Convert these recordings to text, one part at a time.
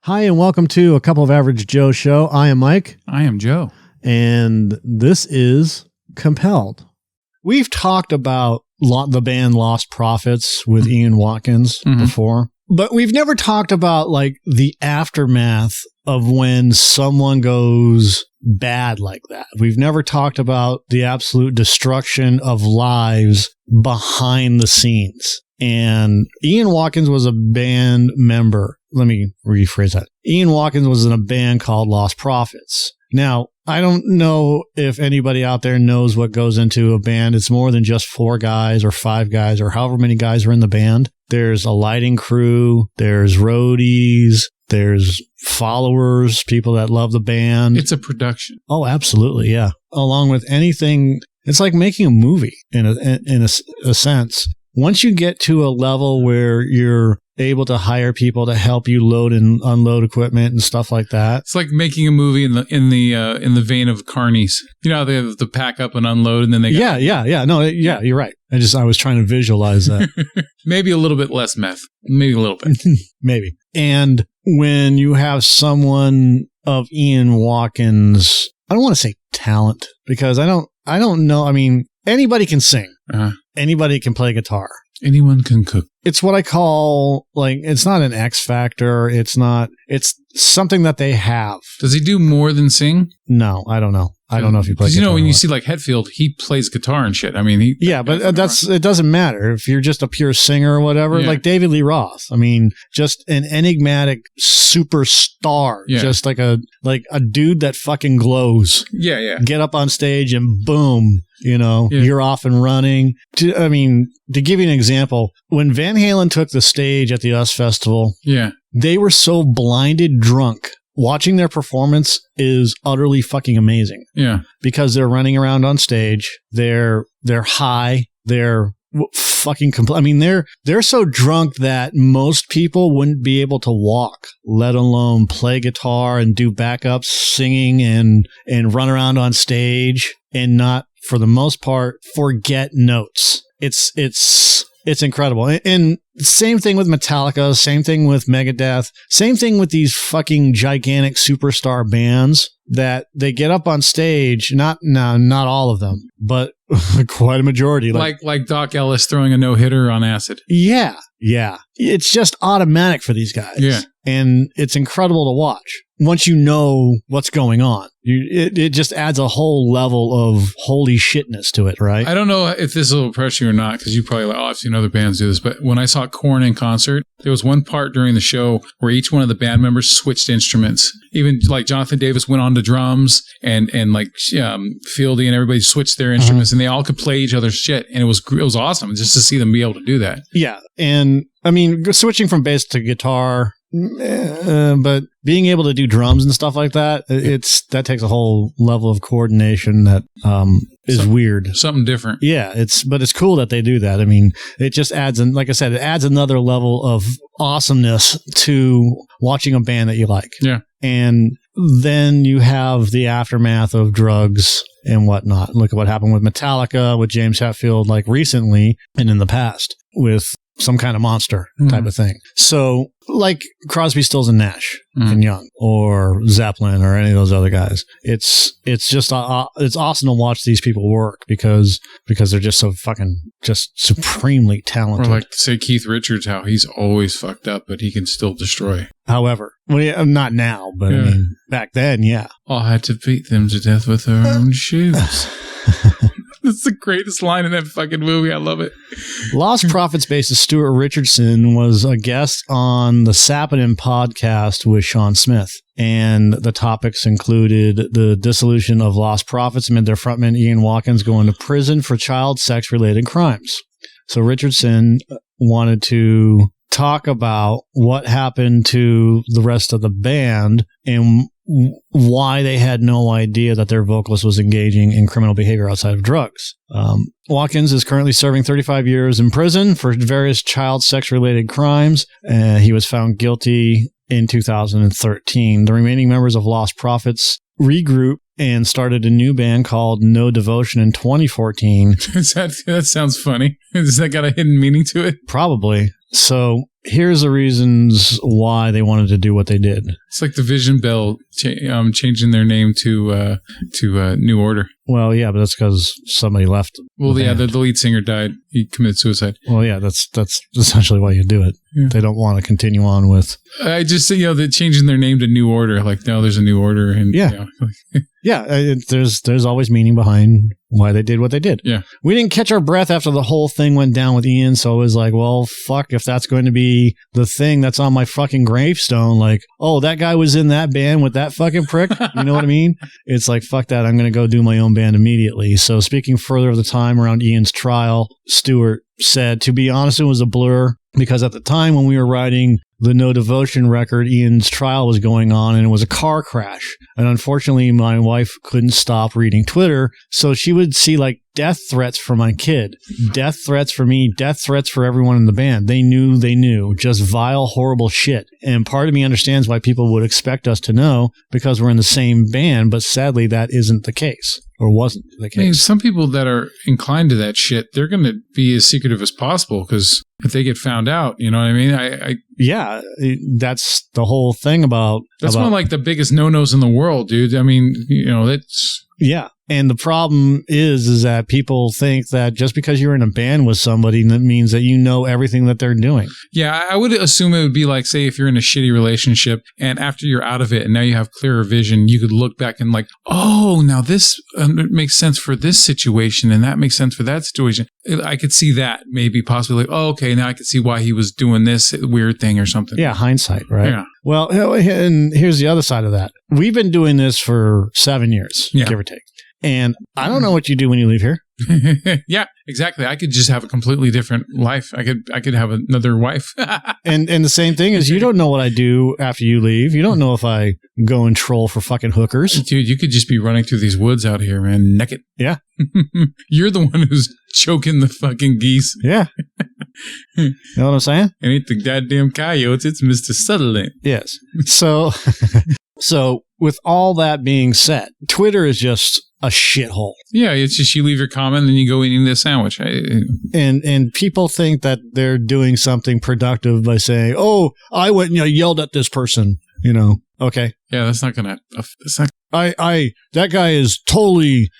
Hi, and welcome to A Couple of Average Joe show. I am Mike. I am Joe. And this is Compelled. We've talked about the band Lostprophets with Ian Watkins before, but we've never talked about like the aftermath of when someone goes bad like that. We've never talked about the absolute destruction of lives behind the scenes. And Ian Watkins was a band member. Let me rephrase that. Ian Watkins was in a band called Lostprophets. Now, I don't know if anybody out there knows what goes into a band. It's more than just 4 guys or 5 guys or however many guys are in the band. There's a lighting crew. There's roadies. There's followers, people that love the band. It's a production. Oh, absolutely. Yeah. Along with anything. It's like making a movie in a sense. Once you get to a level where you're able to hire people to help you load and unload equipment and stuff like that, it's like making a movie in the vein of Carnies. You know how they have to pack up and unload, and then they yeah. No, yeah, you're right. I was trying to visualize that. Maybe a little bit less meth. Maybe a little bit. Maybe. And when you have someone of Ian Watkins, I don't want to say talent because I don't know. I mean, anybody can sing. Anybody can play guitar. Anyone can cook. It's what I call, like, it's not an X factor. It's something that they have. Does he do more than sing? No, I don't know. I don't know if he plays guitar. Because, when you see, like, Hetfield, he plays guitar and shit. I mean, it doesn't matter if you're just a pure singer or whatever. Yeah. Like David Lee Roth. I mean, just an enigmatic superstar. Yeah. Just like a dude that fucking glows. Yeah. Get up on stage and boom. You're off and running. To give you an example, when Van Halen took the stage at the US Festival, they were so blinded drunk. Watching their performance is utterly fucking amazing. Yeah. Because they're running around on stage. They're high. They're fucking they're so drunk that most people wouldn't be able to walk, let alone play guitar and do backups, singing and run around on stage and not, for the most part, forget notes. It's incredible. And same thing with Metallica, same thing with Megadeth, same thing with these fucking gigantic superstar bands that they get up on stage, not all of them, but quite a majority. Like Doc Ellis throwing a no-hitter on acid. Yeah. It's just automatic for these guys. Yeah. And it's incredible to watch. Once you know what's going on, it just adds a whole level of holy shitness to it, right? I don't know if this will impress you or not, because you probably like, I've seen other bands do this, but when I saw Korn in concert, there was one part during the show where each one of the band members switched instruments. Even like Jonathan Davis went on to drums and like Fieldy and everybody switched their instruments and they all could play each other's shit. And it was awesome just to see them be able to do that. Yeah. And switching from bass to guitar, but being able to do drums and stuff like that, that takes a whole level of coordination that is weird. Something different. Yeah, it's cool that they do that. I mean, it just adds, and like I said, it adds another level of awesomeness to watching a band that you like. Yeah. And then you have the aftermath of drugs and whatnot. Look at what happened with Metallica, with James Hetfield, like recently and in the past with some kind of monster type of thing. So like Crosby, Stills and Nash and Young or Zeppelin or any of those other guys, it's just it's awesome to watch these people work because they're just so fucking just supremely talented. Or like say Keith Richards, how he's always fucked up, but he can still destroy. However, not now, but I mean back then, yeah. I had to beat them to death with their own shoes. That's the greatest line in that fucking movie. I love it. Lostprophets bassist Stuart Richardson was a guest on the Sappenin podcast with Sean Smith. And the topics included the dissolution of Lostprophets amid their frontman Ian Watkins going to prison for child sex-related crimes. So Richardson wanted to talk about what happened to the rest of the band and why they had no idea that their vocalist was engaging in criminal behavior outside of drugs. Watkins is currently serving 35 years in prison for various child sex-related crimes. He was found guilty in 2013. The remaining members of Lostprophets regrouped and started a new band called No Devotion in 2014. That sounds funny. Has that got a hidden meaning to it? Probably. So here's the reasons why they wanted to do what they did. It's like the Vision Bell changing their name to New Order. Well, yeah, but that's because somebody left. Well, the lead singer died. He committed suicide. Well, yeah, that's essentially why you do it. Yeah. They don't want to continue on with. I just they're changing their name to New Order. Like now, there's a New Order, and there's always meaning behind why they did what they did. Yeah, we didn't catch our breath after the whole thing went down with Ian, so it was like, well, fuck, if that's going to be the thing that's on my fucking gravestone, like, oh, that guy was in that band with that fucking prick. You know what I mean? It's like, fuck that. I'm going to go do my own band immediately. So speaking further of the time around Ian's trial, Stuart said, to be honest, it was a blur because at the time when we were writing the No Devotion record, Ian's trial was going on and it was a car crash. And unfortunately, my wife couldn't stop reading Twitter. So she would see like death threats for my kid, death threats for me, death threats for everyone in the band. They knew, just vile, horrible shit. And part of me understands why people would expect us to know because we're in the same band. But sadly, that isn't the case. Or wasn't the case. I mean, some people that are inclined to that shit, they're going to be as secretive as possible because if they get found out, you know what I mean? Yeah, that's the whole thing about... That's one of like the biggest no-nos in the world, dude. I mean, that's... Yeah. And the problem is that people think that just because you're in a band with somebody, that means that you know everything that they're doing. Yeah, I would assume it would be like, say, if you're in a shitty relationship and after you're out of it and now you have clearer vision, you could look back and like, oh, now this makes sense for this situation and that makes sense for that situation. I could see that maybe possibly like, oh, okay, now I could see why he was doing this weird thing or something. Yeah, hindsight, right? Yeah. Well, and here's the other side of that. We've been doing this for 7 years, give or take. And I don't know what you do when you leave here. Yeah, exactly. I could just have a completely different life. I could have another wife. and the same thing is you don't know what I do after you leave. You don't know if I go and troll for fucking hookers. Dude, you could just be running through these woods out here, man, naked. Yeah. You're the one who's choking the fucking geese. Yeah. You know what I'm saying? It ain't the goddamn coyotes. It's Mr. Sutherland. Yes. So with all that being said, Twitter is just a shithole. Yeah, it's just you leave your comment and then you go eating this sandwich. And people think that they're doing something productive by saying, "Oh, I went and yelled at this person." Okay. Yeah, that's not gonna. That guy is totally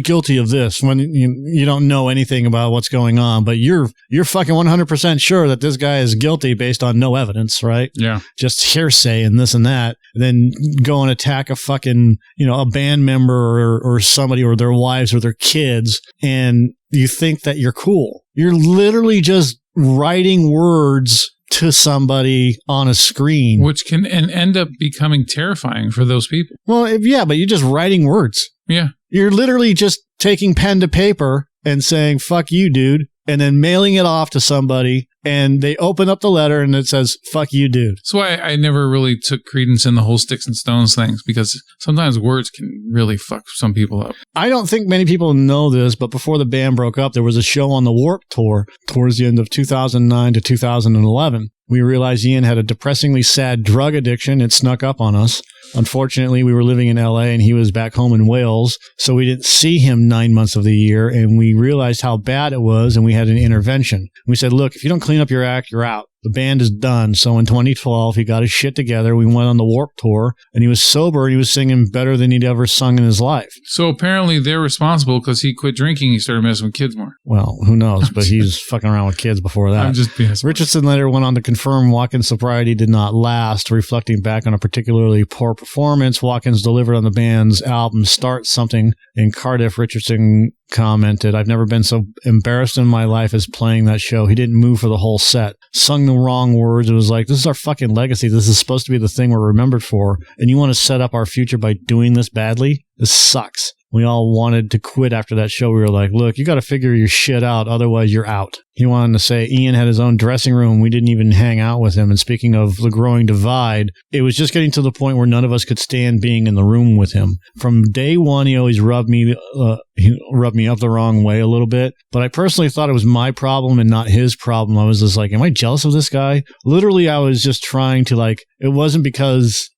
guilty of this when you don't know anything about what's going on, but you're fucking 100% sure that this guy is guilty based on no evidence, right? Yeah. Just hearsay and this and that. Then go and attack a fucking, a band member or somebody or their wives or their kids. And you think that you're cool. You're literally just writing words to somebody on a screen. Which can end up becoming terrifying for those people. Well, yeah, but you're just writing words. Yeah. You're literally just taking pen to paper and saying, fuck you, dude, and then mailing it off to somebody, and they open up the letter and it says, fuck you, dude. That's why I never really took credence in the whole sticks and stones things, because sometimes words can really fuck some people up. I don't think many people know this, but before the band broke up, there was a show on the Warped Tour towards the end of 2009 to 2011. We realized Ian had a depressingly sad drug addiction. It snuck up on us. Unfortunately, we were living in LA and he was back home in Wales, so we didn't see him 9 months of the year, and we realized how bad it was, and we had an intervention. We said, look, if you don't clean up your act, you're out. The band is done. So in 2012, he got his shit together. We went on the Warped Tour, and he was sober, and he was singing better than he'd ever sung in his life. So apparently they're responsible because he quit drinking. He started messing with kids more. Well, who knows? But he's fucking around with kids before that. I'm just being Richardson later went on to confirm Watkins' sobriety did not last. Reflecting back on a particularly poor performance Watkins delivered on the band's album Start Something in Cardiff, Richardson commented, I've never been so embarrassed in my life as playing that show. He didn't move for the whole set. Sung the wrong words. It was like, this is our fucking legacy. This is supposed to be the thing we're remembered for. And you want to set up our future by doing this badly? This sucks. We all wanted to quit after that show. We were like, look, you got to figure your shit out. Otherwise, you're out. He wanted to say Ian had his own dressing room. We didn't even hang out with him. And speaking of the growing divide, it was just getting to the point where none of us could stand being in the room with him. From day one, he always rubbed me up the wrong way a little bit. But I personally thought it was my problem and not his problem. I was just like, am I jealous of this guy? Literally, I was just trying to it wasn't because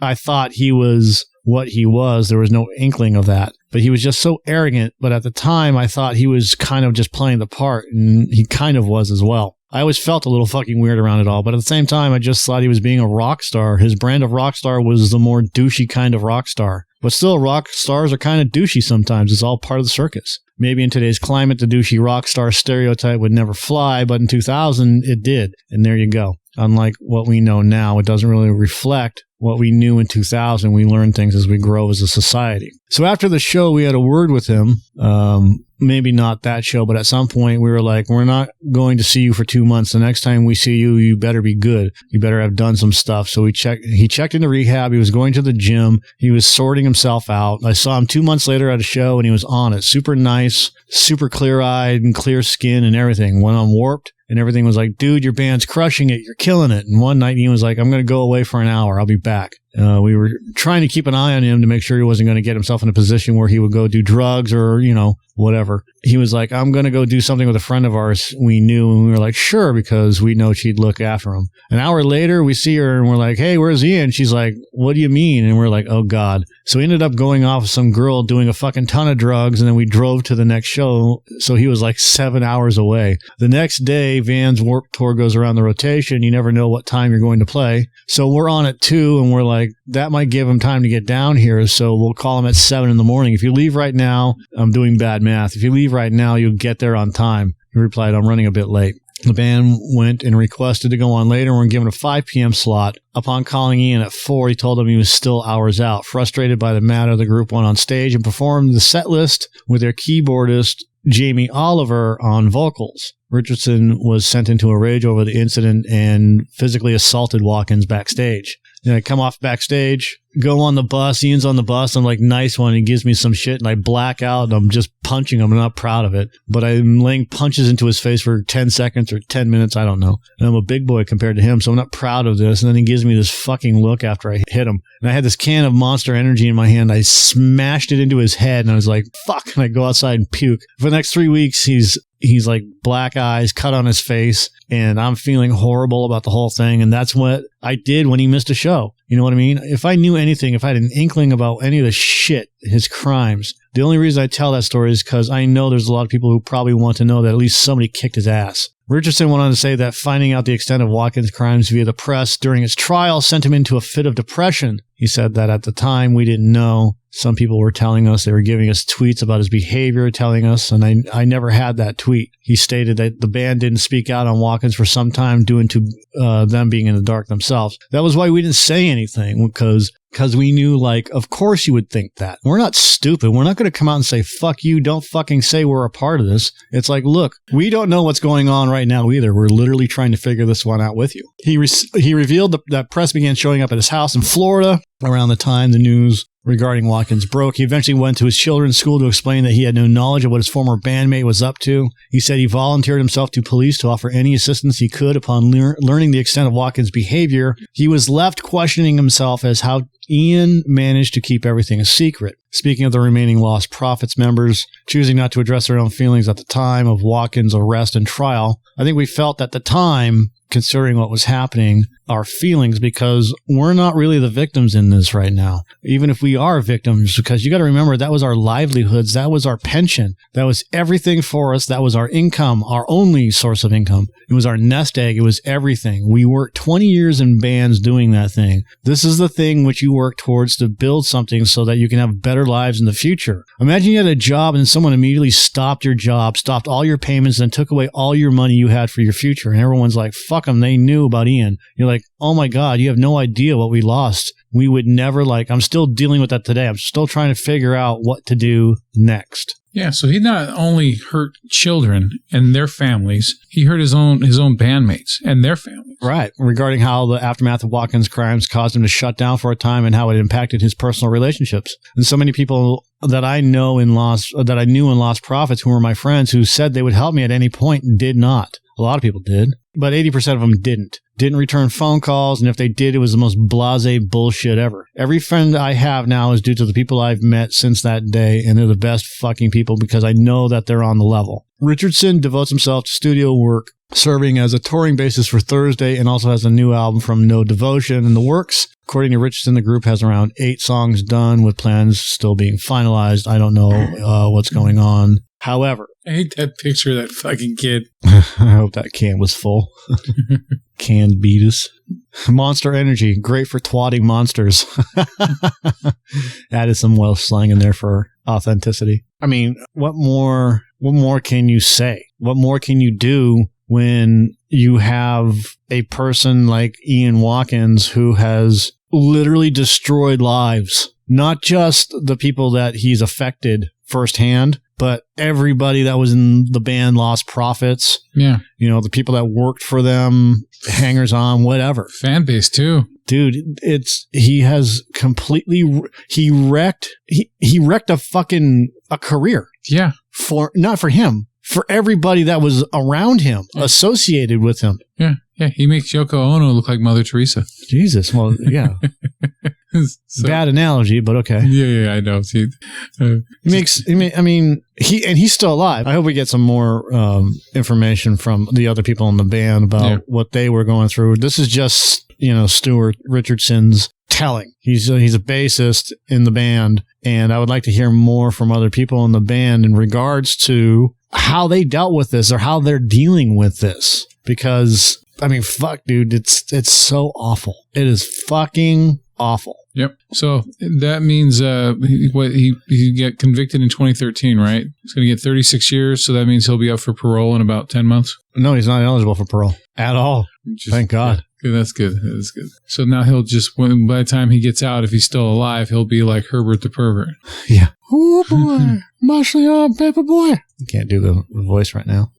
I thought he was what he was. There was no inkling of that. But he was just so arrogant. But at the time, I thought he was kind of just playing the part, and he kind of was as well. I always felt a little fucking weird around it all, but at the same time, I just thought he was being a rock star. His brand of rock star was the more douchey kind of rock star. But still, rock stars are kind of douchey sometimes. It's all part of the circus. Maybe in today's climate, the douchey rock star stereotype would never fly, but in 2000, it did. And there you go. Unlike what we know now, it doesn't really reflect what we knew in 2000. We learn things as we grow as a society. So after the show, we had a word with him. Maybe not that show, but at some point we were like, we're not going to see you for 2 months. The next time we see you, you better be good. You better have done some stuff. So he checked into rehab. He was going to the gym. He was sorting himself out. I saw him 2 months later at a show and he was on it. Super nice, super clear-eyed and clear skin and everything. Went on Warped. And everything was like, dude, your band's crushing it. You're killing it. And one night he was like, I'm going to go away for an hour. I'll be back. We were trying to keep an eye on him to make sure he wasn't going to get himself in a position where he would go do drugs or, whatever. He was like, I'm going to go do something with a friend of ours we knew. And we were like, sure, because we know she'd look after him. An hour later, we see her and we're like, hey, where's Ian? She's like, what do you mean? And we're like, oh, God. So we ended up going off with some girl doing a fucking ton of drugs. And then we drove to the next show. So he was like 7 hours away. The next day, Van's Warped Tour goes around the rotation. You never know what time you're going to play. So we're on at 2 and we're like, that might give him time to get down here. So we'll call him at 7 in the morning. If you leave right now, I'm doing bad math. If you leave right now, you'll get there on time. He replied, I'm running a bit late. The band went and requested to go on later and were given a 5 p.m. slot. Upon calling Ian at 4, he told them he was still hours out. Frustrated by the matter, the group went on stage and performed the set list with their keyboardist, Jamie Oliver, on vocals. Richardson was sent into a rage over the incident and physically assaulted Watkins backstage. Then I come off backstage, go on the bus. Ian's on the bus. I'm like, nice one. He gives me some shit and I black out and I'm just punching him. I'm not proud of it, but I'm laying punches into his face for 10 seconds or 10 minutes. I don't know. And I'm a big boy compared to him, so I'm not proud of this. And then he gives me this fucking look after I hit him. And I had this can of Monster Energy in my hand. I smashed it into his head and I was like, fuck. And I go outside and puke. For the next 3 weeks, he's like black eyes, cut on his face, and I'm feeling horrible about the whole thing. And that's what I did when he missed a show. You know what I mean? If I knew anything, if I had an inkling about any of the shit, his crimes, the only reason I tell that story is because I know there's a lot of people who probably want to know that at least somebody kicked his ass. Richardson went on to say that finding out the extent of Watkins' crimes via the press during his trial sent him into a fit of depression. He said that at the time we didn't know. Some people were telling us, they were giving us tweets about his behavior, telling us, and I never had that tweet. He stated that the band didn't speak out on Watkins for some time due to them being in the dark themselves. That was why we didn't say anything, because we knew, like, of course you would think that. We're not stupid. We're not going to come out and say, fuck you, don't fucking say we're a part of this. It's like, look, we don't know what's going on right now either. We're literally trying to figure this one out with you. He revealed that press began showing up at his house in Florida around the time the news regarding Watkins broke. He eventually went to his children's school to explain that he had no knowledge of what his former bandmate was up to. He said he volunteered himself to police to offer any assistance he could. Upon learning the extent of Watkins' behavior, he was left questioning himself as how Ian managed to keep everything a secret. Speaking of the remaining Lostprophets members choosing not to address their own feelings at the time of Watkins' arrest and trial, I think we felt at the time, considering what was happening, our feelings, because we're not really the victims in this right now. Even if we are victims, because you got to remember that was our livelihoods, that was our pension, that was everything for us, that was our income, our only source of income. It was our nest egg, it was everything. We worked 20 years in bands doing that thing. This is the thing which you work towards to build something so that you can have better lives in the future. Imagine you had a job and someone immediately stopped your job, stopped all your payments, and took away all your money you had for your future. And everyone's like, fuck them, they knew about Ian. You're like, oh my God, you have no idea what we lost. We would never, I'm still dealing with that today. I'm still trying to figure out what to do next. Yeah, so he not only hurt children and their families, he hurt his own bandmates and their families. Right. Regarding how the aftermath of Watkins' crimes caused him to shut down for a time and how it impacted his personal relationships. And so many people that I knew in Lostprophets who were my friends who said they would help me at any point did not. A lot of people did, but 80% of them didn't return phone calls, and if they did, it was the most blasé bullshit ever. Every friend I have now is due to the people I've met since that day, and they're the best fucking people because I know that they're on the level. Richardson devotes himself to studio work, serving as a touring bassist for Thursday, and also has a new album from No Devotion in the works. According to Richardson, the group has around 8 songs done, with plans still being finalized. I don't know what's going on However, I hate that picture of that fucking kid. I hope that can was full. Canned beatus. Monster Energy, great for twatting monsters. Added some Welsh slang in there for authenticity. I mean, what more can you say? What more can you do when you have a person like Ian Watkins who has literally destroyed lives? Not just the people that he's affected firsthand, but everybody that was in the band Lostprophets. Yeah. The people that worked for them, hangers on, whatever. Fan base too. Dude, he has completely, he wrecked a career. Yeah. Not for him, for everybody that was around him, associated with him. Yeah. Yeah. He makes Yoko Ono look like Mother Teresa. Jesus. Well, yeah. So, bad analogy, but okay. Yeah, I know. See, he's still alive. I hope we get some more information from the other people in the band about what they were going through. This is just, Stuart Richardson's telling. He's a bassist in the band, and I would like to hear more from other people in the band in regards to how they dealt with this or how they're dealing with this. Because, fuck, dude, it's so awful. It is fucking awful. Yep. So that means he got convicted in 2013, right? He's going to get 36 years, so that means he'll be up for parole in about 10 months. No, he's not eligible for parole at all. Thank God. Yeah, that's good. That's good. So now he'll just, by the time he gets out, if he's still alive, he'll be like Herbert the Pervert. Yeah. Oh boy, muscly old paper boy. I can't do the voice right now.